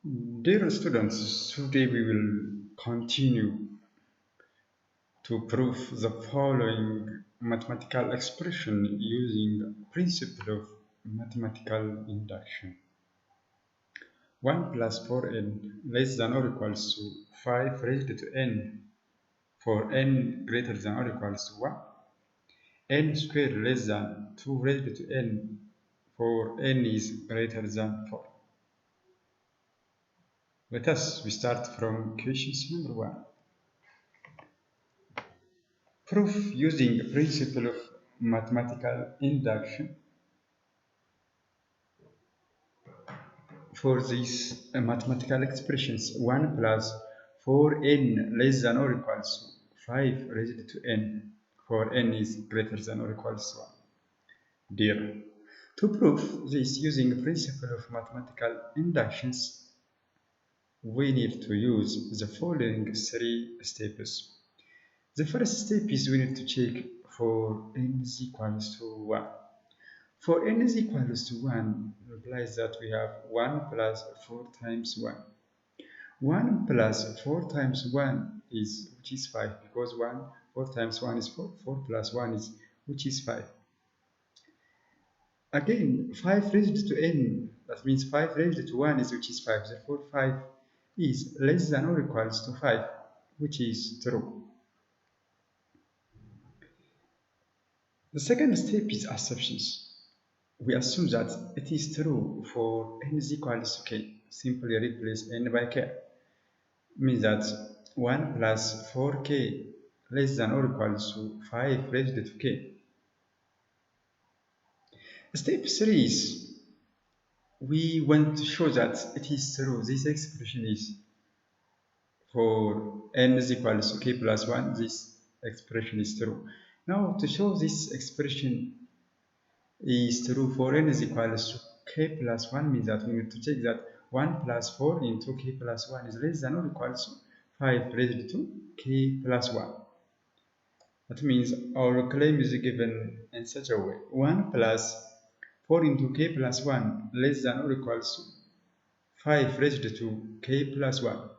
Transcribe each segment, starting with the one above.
Dear students, today we will continue to prove the following mathematical expression using principle of mathematical induction. 1 plus 4n less than or equals to 5 raised to n for n greater than or equals to 1. N squared less than 2 raised to n for n is greater than 4. Let us we start from questions number 1. Proof using the principle of mathematical induction. For these mathematical expressions, 1 plus 4n less than or equals to 5 raised to n for n is greater than or equals to 1. Dear, to prove this using the principle of mathematical inductions, we need to use the following 3 steps. The first step is we need to check for n is equals to 1. For n is equals to 1 implies that we have 1 plus 4 times 1. 1 plus 4 times 1 is which is 5 because 4 times 1 is 4. 4 plus 1 is which is 5. Again, 5 raised to n, that means 5 raised to 1 is which is 5. Therefore, 5 is less than or equals to 5, which is true. The second step is assumptions. We assume that it is true for n is equals to k. Simply replace n by k. Means that 1 plus 4k less than or equals to 5 raised to k. Step 3 is we want to show that it is true. This expression is for n is equals to k plus 1. This expression is true. Now to show this expression is true for n is equals to k plus 1 means that we need to check that 1 plus 4 into k plus 1 is less than or equals to 5 raised to k plus 1. That means our claim is given in such a way. 1 plus 4 into k plus 1 less than or equals to 5 raised to k plus 1.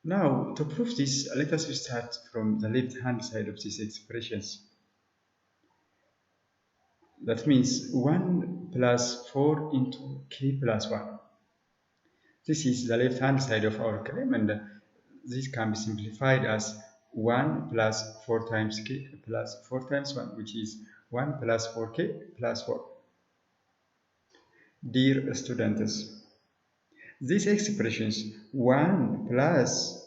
Now, to prove this, let us start from the left-hand side of these expressions. That means 1 plus 4 into k plus 1. This is the left-hand side of our claim, and this can be simplified as 1 plus 4 times k plus 4 times 1, which is 1 plus 4k plus 4. Dear students, these expressions 1 plus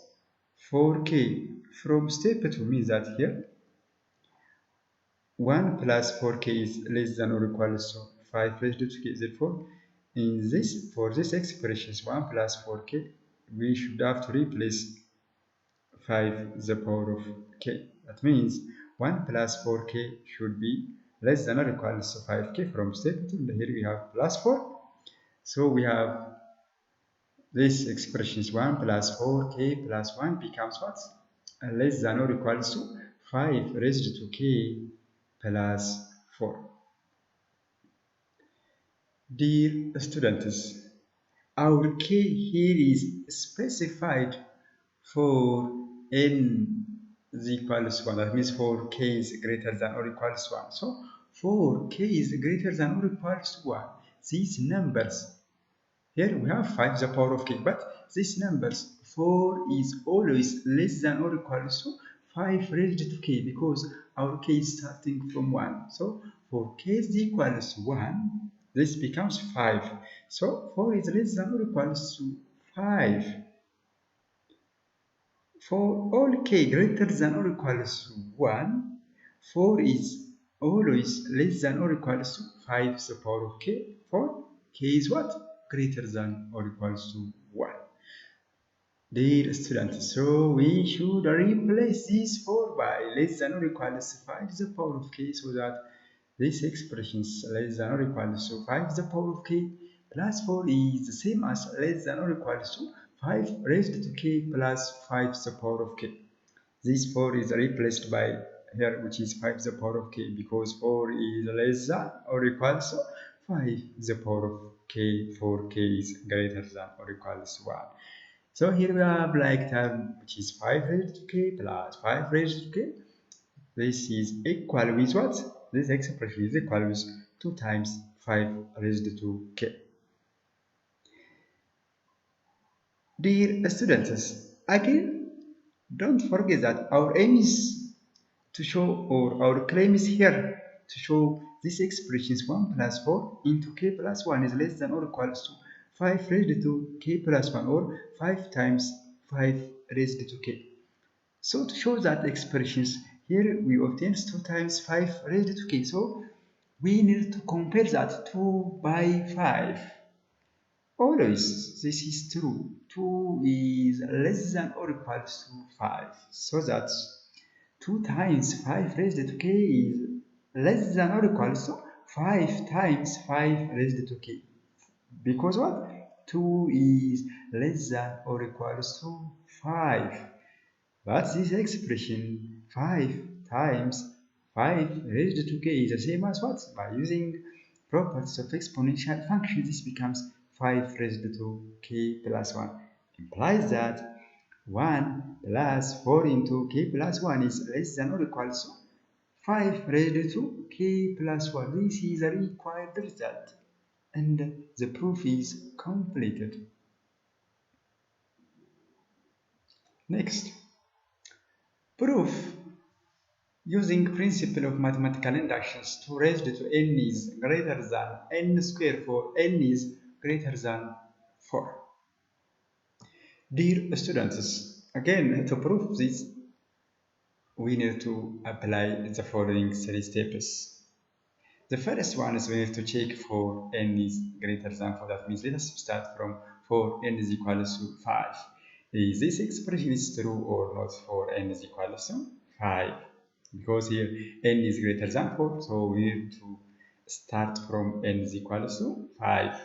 4k from step 2 means that here 1 plus 4k is less than or equals to 5 raised to k. Therefore, for this expressions 1 plus 4k, we should have to replace 5 the power of k. That means 1 plus 4k should be less than or equals to 5k from step 2. Here we have plus 4. So we have this expressions 1 plus 4k plus 1 becomes what? Less than or equals to 5 raised to k plus 4. Dear students, our k here is specified for n is equals to 1. That means for k is greater than or equals to 1. So for k is greater than or equals to 1, these numbers, here we have 5 the power of k, but these numbers 4 is always less than or equals to 5 raised to k because our k is starting from 1. So for k is equals to 1, this becomes 5. So 4 is less than or equals to 5. For all k greater than or equals to 1, 4 is always less than or equals to 5 the power of k. For k is what? Greater than or equals to 1. Dear students, so we should replace this 4 by less than or equals to 5 the power of k so that this expression is less than or equals to 5 the power of k plus 4 is the same as less than or equals to 5 raised to k plus 5 the power of k. This 4 is replaced by here which is 5 the power of k because 4 is less than or equals to 5 the power of k for k is greater than or equals 1. So here we have like term which is 5 raised to k plus 5 raised to k. This is equal with what? This expression is equal with 2 times 5 raised to k. Dear students, again, don't forget that our aim is to show, or our claim is here to show this expression is 1 plus 4 into k plus 1 is less than or equals to 5 raised to k plus 1, or 5 times 5 raised to k. So to show that expressions, here we obtain 2 times 5 raised to k. So we need to compare that 2 by 5. Always this is true. 2 is less than or equals to 5. So that 2 times 5 raised to k is less than or equals to 5 times 5 raised to k. Because what? 2 is less than or equals to 5. But this expression 5 times 5 raised to k is the same as what? By using properties of exponential function, this becomes 5 raised to k plus 1. Implies that 1 plus 4 into k plus 1 is less than or equals to 5 raised to k plus 1. This is a required result. And the proof is completed. Next, proof using principle of mathematical inductions. 2 raised to n is greater than n square for n is greater than 4. Dear students, again to prove this, we need to apply the following 3 steps. The first one is we need to check for n is greater than 4. That means let us start from for n is equals to 5. Is this expression is true or not for n is equals to 5? Because here n is greater than 4, so we need to start from n is equals to 5.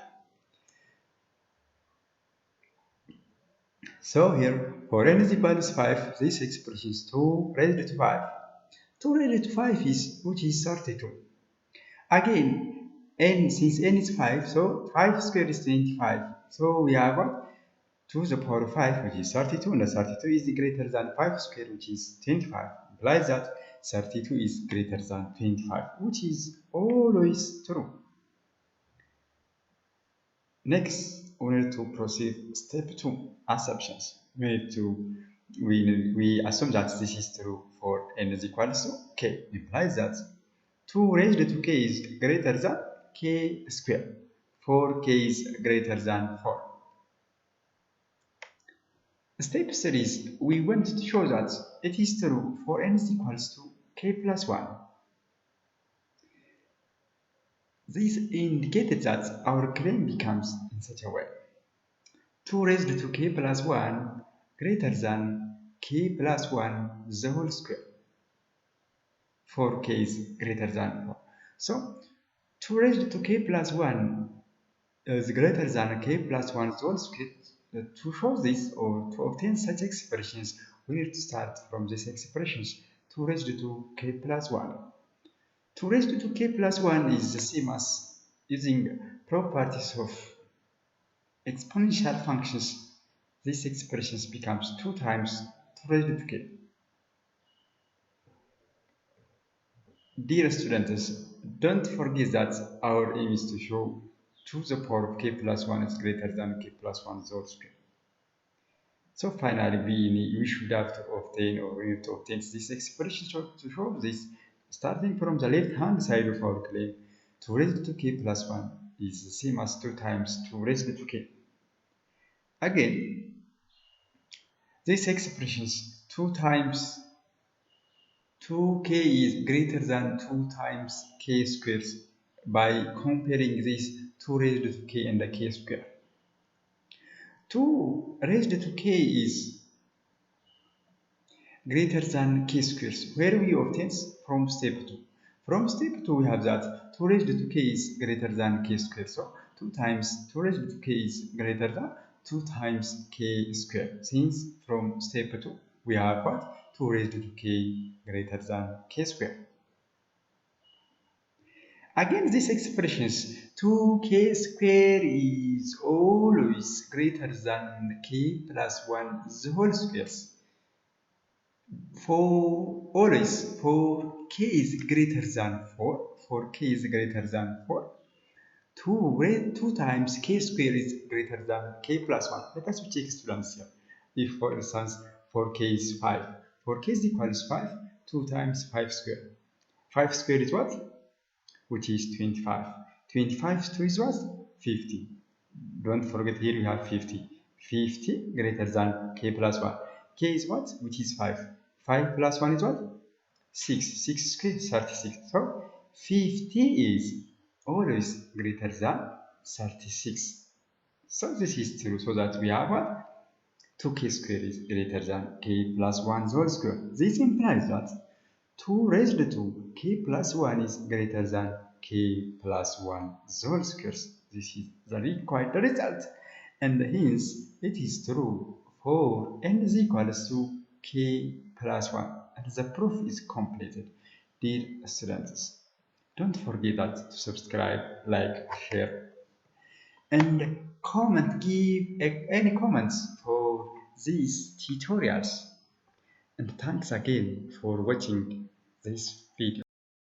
So here, for n is equals to 5, this expression is 2 raised to 5. 2 raised to 5 is, which is 32. Again, n, since n is 5, so 5 squared is 25. So we have what? 2 to the power of 5, which is 32, and the 32 is greater than 5 squared, which is 25. Implies that 32 is greater than 25, which is always true. Next, we need to proceed step 2, assumptions. We assume that this is true for n is equals to k. Implies that 2 raised to k is greater than k squared. 4k is greater than 4. Step 3 is we want to show that it is true for n is equals to k plus 1. This indicated that our claim becomes in such a way. 2 raised to k plus 1 greater than k plus 1 the whole square. 4k is greater than 4. So 2 raised to k plus 1 is greater than k plus 1 the whole square. To show this or to obtain such expressions, we need to start from these expressions. 2 raised to k plus 1. 2 raised to k plus 1 is the same as using properties of exponential functions. This expression becomes 2 times 2 raised to k. Dear students, don't forget that our aim is to show 2 to the power of k plus 1 is greater than k plus 1 the whole square. So finally, we should have to obtain, or we need to obtain this expression to show this. Starting from the left hand side of our claim, 2 raised to k plus 1 is the same as 2 times 2 raised to k. Again, this expression is 2 times 2k is greater than 2 times k squares by comparing this 2 raised to k and the k square. 2 raised to k is greater than k squares, where we obtain from step 2. From step 2, we have that 2 raised to k is greater than k squared. So 2 times 2 raised to k is greater than 2 times k squared. Since from step 2, we have what? 2 raised to k greater than k squared. Again, these expressions, 2k square is always greater than k plus 1 the whole squares. For k is greater than 4, 2 times k square is greater than k plus 1. Let us check students here. If, for instance, 4k is 5, 4k is equals 5, 2 times 5 square. 5 square is what? Which is 25. 25 2 is what? 50. Don't forget here we have 50. 50 greater than k plus 1. K is what? Which is 5. 5 plus 1 is what? 6. 6 squared is 36. So 50 is always greater than 36. So this is true. So that we have what? 2k squared is greater than k plus 1 whole square. This implies that 2 raised to k plus 1 is greater than k plus 1 whole squares. This is the required result. And hence, it is true for n is equals to k plus 1. And the proof is completed. Dear students, don't forget that to subscribe, like, share, and comment. Give any comments for these tutorials. And thanks again for watching this video.